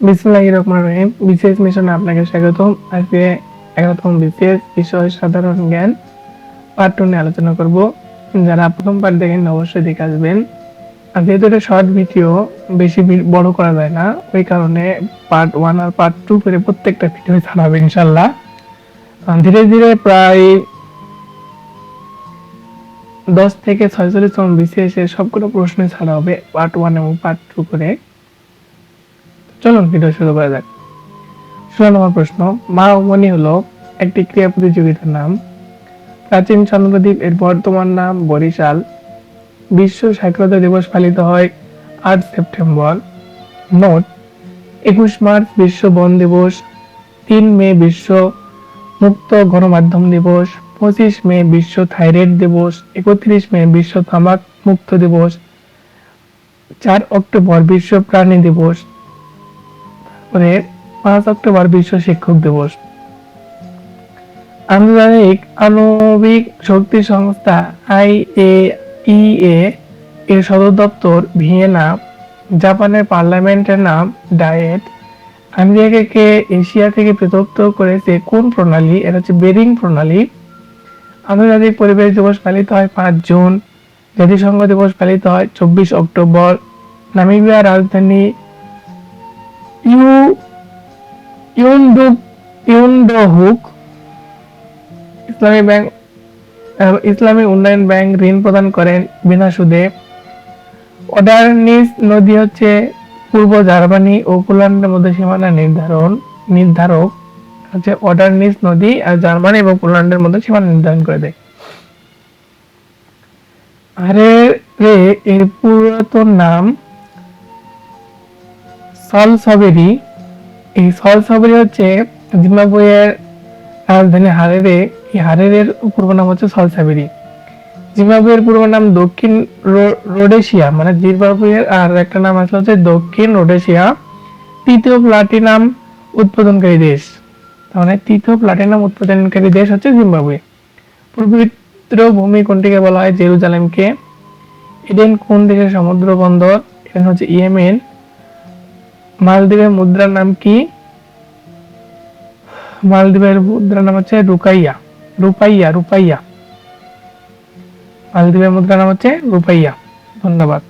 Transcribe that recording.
বিসমিল্লাহির রহমানির রহিম। বিসিএস মিশনে আপনাকে স্বাগতম। আজকে 11তম বিসিএস বিষয় সাধারণ জ্ঞান পার্ট 2 নিয়ে আলোচনা করব। যারা প্রথম পার্ট দেখেন অবশ্যই দেখে আসবেন। আর যেহেতু এটা শর্ট ভিডিও, বেশি বড় করা যায় না, ওই কারণে পার্ট 1 আর পার্ট 2 করে প্রত্যেকটা ভিডিও ছাড়া হবে ইনশাআল্লাহ। ধীরে ধীরে প্রায় 10 থেকে 46তম বিসিএস এর সবগুলো প্রশ্ন ছাড়া হবে পার্ট 1 এবং পার্ট 2 করে। চলুন ভিডিও শুরু করা যাক। 16 নম্বর প্রশ্ন, মা ও মণি হলো একটি ক্রীড়া প্রতিযোগিতার নাম। প্রাচীন চন্দ্রদ্বীপ এর বর্তমান নাম বরিশাল। বিশ্ব সাক্ষরতা দিবস পালিত হয় 8 সেপ্টেম্বর। নোট: 21 মার্চ বিশ্ব বন দিবস, 3 মে বিশ্ব মুক্ত গণমাধ্যম দিবস, 25 মে বিশ্ব থাইরয়েড দিবস, 31 মে বিশ্ব তামাক মুক্ত দিবস, 4 অক্টোবর বিশ্ব প্রাণী দিবস, 5 অক্টোবর বিশ্ব শিক্ষক দিবস। আন্তর্জাতিক আণবিক শক্তি সংস্থা IAEA এর সদর দপ্তর ভিয়েনা। জাপানের পার্লামেন্টের নাম ডায়েট। আমেরিকাকে এশিয়া থেকে পৃথক করেছে কোন প্রণালী? এটা হচ্ছে বেরিং প্রণালী। আন্তর্জাতিক পরিবেশ দিবস পালিত হয় 5 জুন। জাতিসংঘ দিবস পালিত হয় 24 অক্টোবর। নামিবিয়ার রাজধানী ইউন্ডহুক। ইসলামী উন্নয়ন ব্যাংক ঋণ প্রদান করেন বিনা সুদে। ওডারনিস নদী হচ্ছে পূর্ব জার্মানি ও পোল্যান্ডের মধ্যে সীমানা নির্ধারক হচ্ছে ওডারনিস নদী, আর জার্মানি এবং পোল্যান্ডের মধ্যে সীমানা নির্ধারণ করে দেয়। হারেরে এর পুরাতন নাম সলসবেরি। এই সলসবেরি হচ্ছে জিম্বাবুয়ের রাজধানী হারেরে। এই হারেরের পূর্ব নাম হচ্ছে সলসবেরি। জিম্বাবুয়ের পূর্ব নাম দক্ষিণ রোডেশিয়া, মানে জিম্বাবুয়ের আর একটা নাম আসলে হচ্ছে দক্ষিণ রোডেশিয়া। তৃতীয় প্লাটিনাম উৎপাদনকারী দেশ, তাহলে তৃতীয় প্লাটিনাম উৎপাদনকারী দেশ হচ্ছে জিম্বাবুয়ে। পবিত্র ভূমি কোনটিকে বলা হয়? জেরুজালেমকে। এডেন কোন দেশের সমুদ্র বন্দর? এডেন হচ্ছে ইয়েমেন। মালদ্বীপের মুদ্রার নাম কি? মালদ্বীপের মুদ্রার নাম হচ্ছে রুপাইয়া। মালদ্বীপের মুদ্রার নাম হচ্ছে রুপাইয়া। ধন্যবাদ।